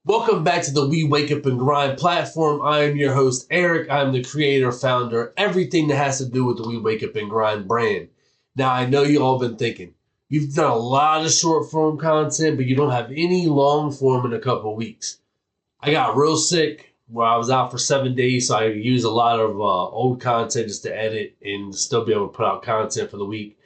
Welcome back to the We Wake Up and Grind platform. I am your host, Eric. I'm the creator, founder, everything that has to do with the We Wake Up and Grind brand. Now, I know you all been thinking, you've done a lot of short form content, but you don't have any long form in a couple of weeks. I got real sick where I was out for 7 days, so I used a lot of old content just to edit and still be able to put out content for the week.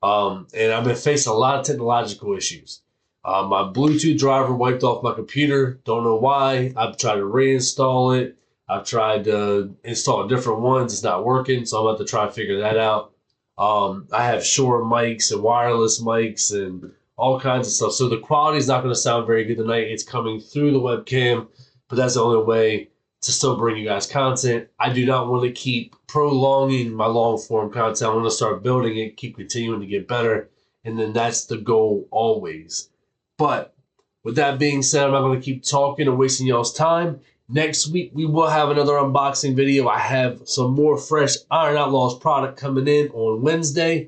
And I've been facing a lot of technological issues. My Bluetooth driver wiped off my computer. Don't know why. I've tried to reinstall it. I've tried to install different ones. It's not working, so I'm about to try to figure that out. I have Shure mics and wireless mics and all kinds of stuff. So the quality is not going to sound very good tonight. It's coming through the webcam, but that's the only way to still bring you guys content. I do not want to keep prolonging my long form content. I want to start building it, keep continuing to get better, and then that's the goal always. But with that being said, I'm not going to keep talking and wasting y'all's time. Next week, we will have another unboxing video. I have some more fresh Iron Outlaws product coming in on Wednesday.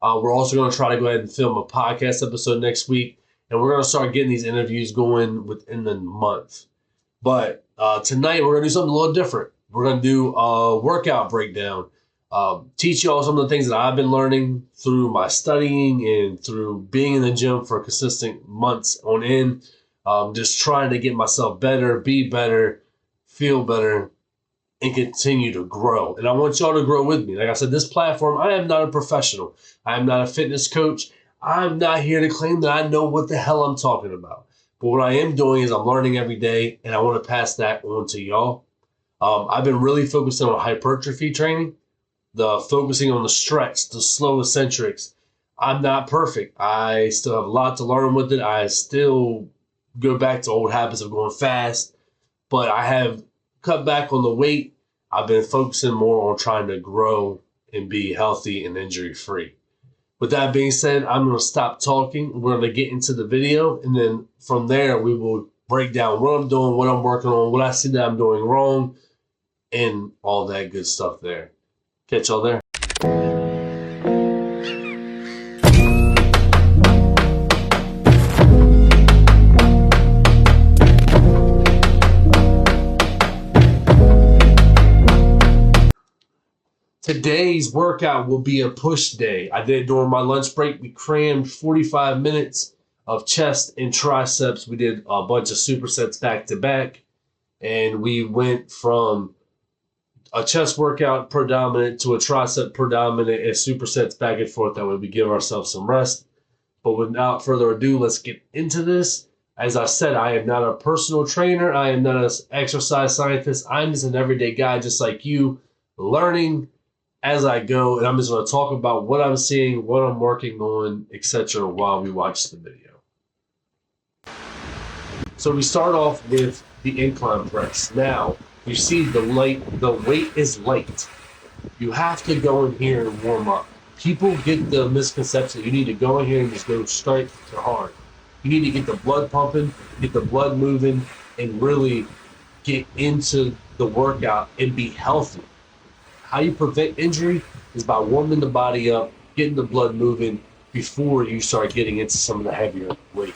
We're also going to try to go ahead and film a podcast episode next week. And we're going to start getting these interviews going within the month. But tonight, we're going to do something a little different. We're going to do a workout breakdown. Teach you all some of the things that I've been learning through my studying and through being in the gym for consistent months on end. Just trying to get myself better, be better, feel better, and continue to grow. And I want y'all to grow with me. Like I said, this platform, I am not a professional. I am not a fitness coach. I'm not here to claim that I know what the hell I'm talking about. But what I am doing is I'm learning every day, and I want to pass that on to y'all. I've been really focusing on hypertrophy training. The focusing on the stretch, the slow eccentrics. I'm not perfect. I still have a lot to learn with it. I still go back to old habits of going fast, but I have cut back on the weight. I've been focusing more on trying to grow and be healthy and injury-free. With that being said, I'm going to stop talking. We're going to get into the video, and then from there, we will break down what I'm doing, what I'm working on, what I see that I'm doing wrong, and all that good stuff there. Catch y'all there. Today's workout will be a push day. I did it during my lunch break. We crammed 45 minutes of chest and triceps. We did a bunch of supersets back to back, and we went from a chest workout predominant to a tricep predominant and supersets back and forth. That way we give ourselves some rest. But without further ado, let's get into this. As I said, I am not a personal trainer. I am not an exercise scientist. I'm just an everyday guy just like you, learning as I go. And I'm just going to talk about what I'm seeing, what I'm working on, etc. while we watch the video. So we start off with the incline press. Now, you see the weight is light. You have to go in here and warm up. People get the misconception you need to go in here and just go straight to hard. You need to get the blood pumping, get the blood moving, and really get into the workout and be healthy. How you prevent injury is by warming the body up, getting the blood moving before you start getting into some of the heavier weight.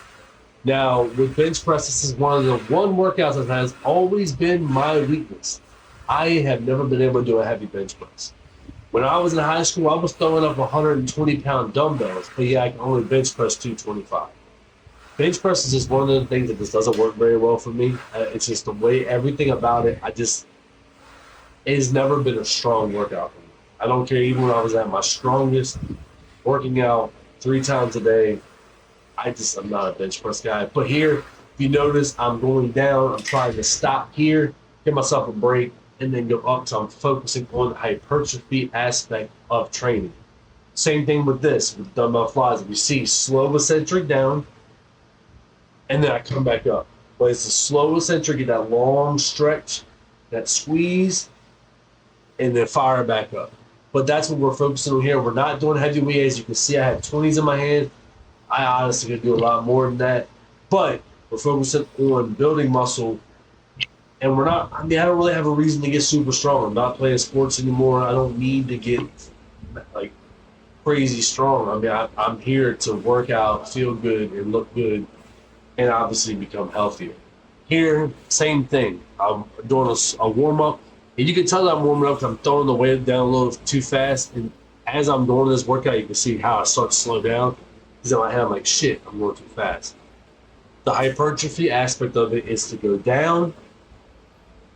Now, with bench press, this is one of the workouts that has always been my weakness. I have never been able to do a heavy bench press. When I was in high school, I was throwing up 120-pound dumbbells, but yeah, I can only bench press 225. Bench press is just one of the things that just doesn't work very well for me. It's just the way, everything about it, it has never been a strong workout for me. I don't care, even when I was at my strongest, working out 3 times a day, I'm not a bench press guy. But here, if you notice, I'm going down. I'm trying to stop here, give myself a break, and then go up. So I'm focusing on the hypertrophy aspect of training. Same thing with this, with dumbbell flies. If you see, slow eccentric down, and then I come back up. But it's a slow eccentric, get that long stretch, that squeeze, and then fire back up. But that's what we're focusing on here. We're not doing heavy weight. As you can see, I have 20s in my hand. I honestly could do a lot more than that, but we're focusing on building muscle, and we're not, I don't really have a reason to get super strong. I'm not playing sports anymore. I don't need to get like crazy strong. I mean, I'm here to work out, feel good, and look good, and obviously become healthier. Here, same thing. I'm doing a warm up, and you can tell that I'm warming up because I'm throwing the weight down a little too fast. And as I'm doing this workout, you can see how I start to slow down. Because in my head, I'm like, shit, I'm going too fast. The hypertrophy aspect of it is to go down,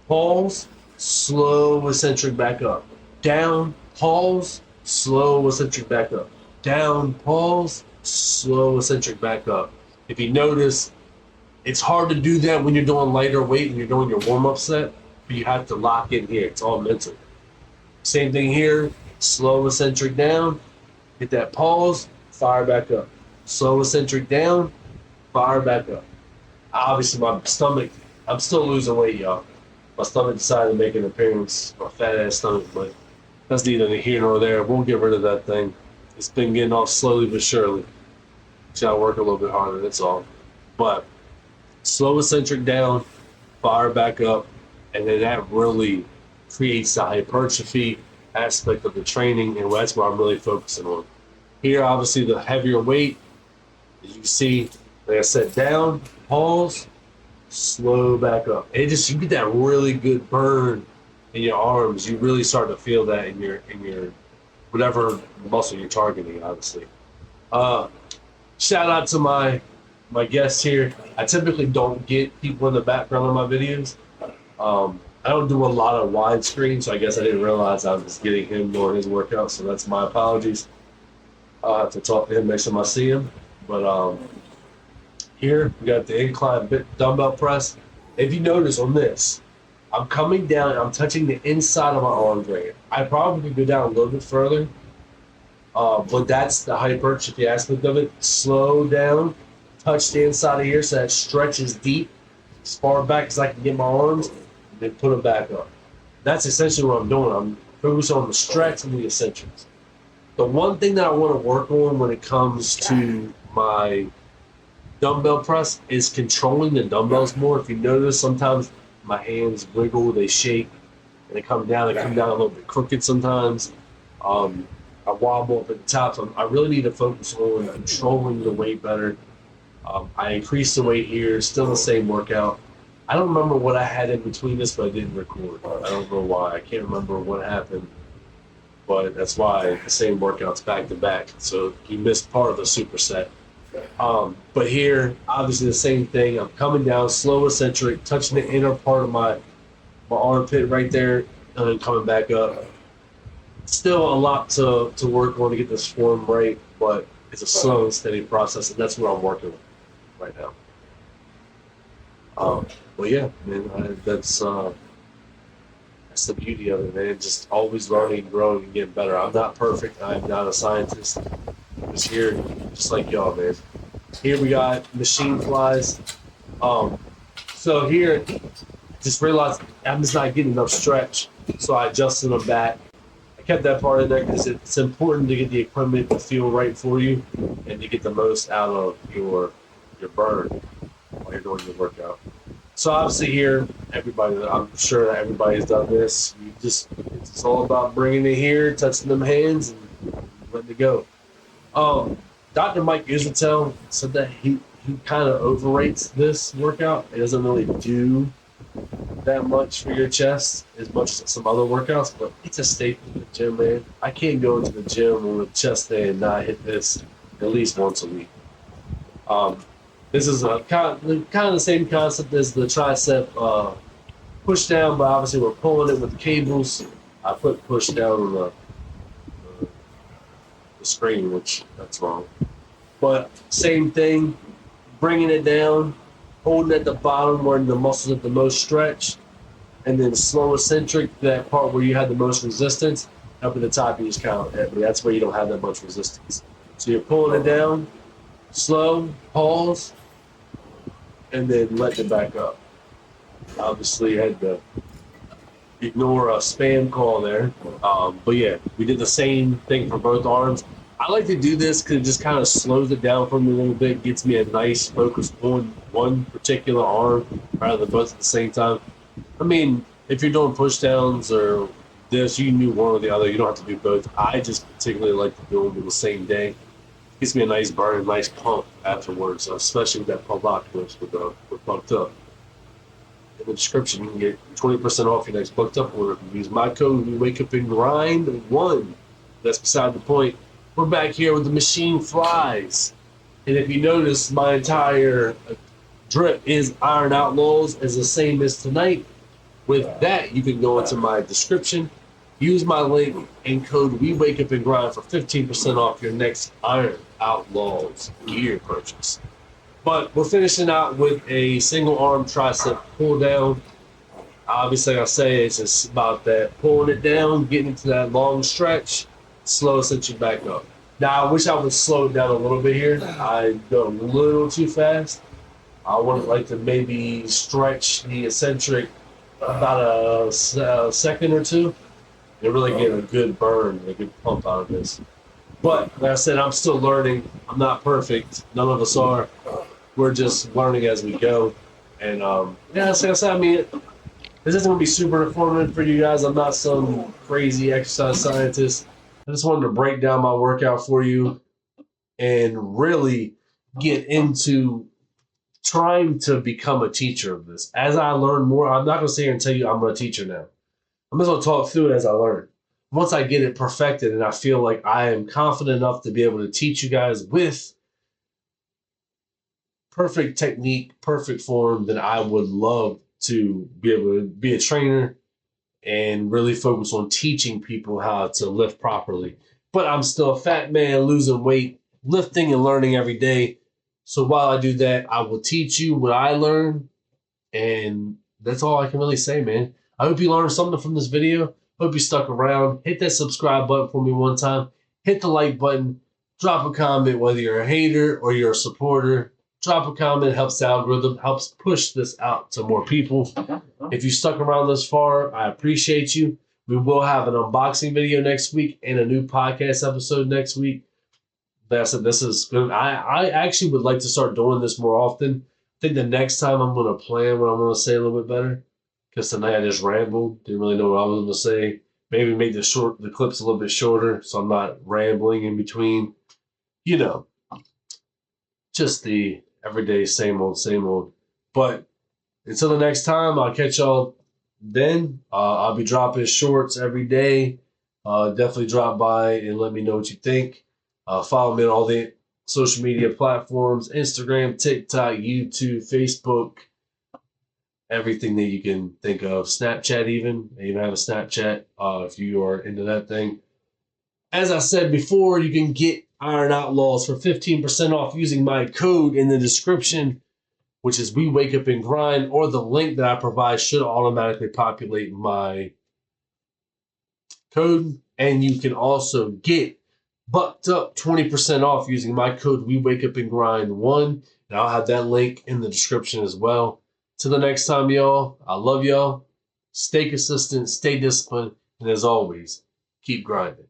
pause, slow eccentric back up. Down, pause, slow eccentric back up. Down, pause, slow eccentric back up. If you notice, it's hard to do that when you're doing lighter weight and you're doing your warm-up set, but you have to lock in here. It's all mental. Same thing here, slow eccentric down, hit that pause, fire back up. Slow eccentric down, fire back up. Obviously, my stomach, I'm still losing weight, y'all. My stomach decided to make an appearance, my fat ass stomach, but that's neither here nor there. We'll get rid of that thing. It's been getting off slowly but surely. Just gotta work a little bit harder, that's all. But slow eccentric down, fire back up, and then that really creates the hypertrophy aspect of the training, and that's what I'm really focusing on. Here, obviously, the heavier weight, as you can see, like I said, down, pause, slow back up. It just, you get that really good burn in your arms. You really start to feel that in your whatever muscle you're targeting, obviously. Shout out to my guests here. I typically don't get people in the background of my videos. I don't do a lot of widescreen, so I guess I didn't realize I was getting him during his workout, so that's my apologies. I'll have to talk to him next time I see him. But here we got the incline dumbbell press. If you notice on this, I'm coming down, I'm touching the inside of my arm right. I probably could go down a little bit further, but that's the hypertrophy aspect of it. Slow down, touch the inside of here so that stretches deep, as far back as I can get my arms, and then put them back up. That's essentially what I'm doing. I'm focused on the stretch and the eccentrics. The one thing that I want to work on when it comes to my dumbbell press is controlling the dumbbells more. If you notice, sometimes my hands wiggle, they shake, and they come down a little bit crooked sometimes. I wobble up at the top, so I really need to focus on controlling the weight better. I increased the weight here, still the same workout. I don't remember what I had in between this, but I didn't record. I don't know why. I can't remember what happened, but that's why the same workouts back to back. So he missed part of the superset. But here, obviously the same thing. I'm coming down, slow eccentric, touching the inner part of my armpit right there, and then coming back up. Still a lot to work on to get this form right, but it's a slow and steady process, and that's what I'm working with right now. But yeah, man, that's the beauty of it, man. Just always learning, growing, and getting better. I'm not perfect. I'm not a scientist. I'm just here, just like y'all, man. Here we got machine flies. So here, just realized I'm just not getting enough stretch, so I adjusted them back. I kept that part in there because it's important to get the equipment to feel right for you and to get the most out of your burn while you're doing your workout. So obviously here, I'm sure that everybody's done this. It's all about bringing it here, touching them hands, and letting it go. Dr. Mike Uzatel said that he kind of overrates this workout. It doesn't really do that much for your chest as much as some other workouts, but it's a staple in the gym, man. I can't go into the gym on a chest day and not hit this at least once a week. This is a kind of the same concept as the tricep push down, but obviously we're pulling it with the cables. I put push down on the screen, which that's wrong. But same thing, bringing it down, holding at the bottom where the muscles at the most stretch, and then slow eccentric, that part where you have the most resistance. Up at the top, you just count. That's where you don't have that much resistance. So you're pulling it down, slow, pause, and then letting it back up. Obviously, had to ignore a spam call there. But yeah, we did the same thing for both arms. I like to do this because it just kind of slows it down for me a little bit, gets me a nice focus on one particular arm rather than both at the same time. I mean, if you're doing push downs or this, you can do one or the other. You don't have to do both. I just particularly like to do them in the same day. Gives me a nice burn, nice pump afterwards, especially with that pump octopus with pumped up. in the description. You can get 20% off your next booked up order if you use my code. We wake up and grind 1. That's beside the point. We're back here with the machine flies. And if you notice, my entire drip is Iron Outlaws, as the same as tonight. With that, you can go into my description, use my link and code We Wake Up and Grind for 15% off your next Iron Outlaws gear purchase. But we're finishing out with a single arm tricep pull down. Obviously, like I say, it's just about that pulling it down, getting into that long stretch, slow ascension back up. Now, I wish I would slow it down a little bit here. I go a little too fast. I would like to maybe stretch the eccentric about a second or two and really get a good burn, a good pump out of this. But like I said, I'm still learning. I'm not perfect. None of us are. We're just learning as we go. And yeah, like I said, I mean, this isn't going to be super informative for you guys. I'm not some crazy exercise scientist. I just wanted to break down my workout for you and really get into trying to become a teacher of this. As I learn more, I'm not going to sit here and tell you I'm a teacher now. I'm just going to talk through it as I learn. Once I get it perfected and I feel like I am confident enough to be able to teach you guys with perfect technique, perfect form, then I would love to be able to be a trainer and really focus on teaching people how to lift properly. But I'm still a fat man losing weight, lifting and learning every day. So while I do that, I will teach you what I learn. And that's all I can really say, man. I hope you learned something from this video. Hope you stuck around. Hit that subscribe button for me one time. Hit the like button. Drop a comment, whether you're a hater or you're a supporter. Drop a comment. Helps the algorithm. Helps push this out to more people. If you stuck around this far, I appreciate you. We will have an unboxing video next week and a new podcast episode next week. But I said, this is good. I actually would like to start doing this more often. I think the next time I'm going to plan what I'm going to say a little bit better. Because tonight I just rambled. Didn't really know what I was going to say. Maybe make the clips a little bit shorter so I'm not rambling in between. You know, just the everyday same old, same old. But until the next time, I'll catch y'all then. I'll be dropping shorts every day. Definitely drop by and let me know what you think. Follow me on all the social media platforms, Instagram, TikTok, YouTube, Facebook, everything that you can think of. Snapchat even. I even have a Snapchat if you are into that thing. As I said before, you can get Iron Outlaws for 15% off using my code in the description, which is We Wake Up and Grind, or the link that I provide should automatically populate my code. And you can also get bucked up 20% off using my code We Wake Up and Grind 1. And I'll have that link in the description as well. Till the next time, y'all, I love y'all. Stay consistent, stay disciplined, and as always, keep grinding.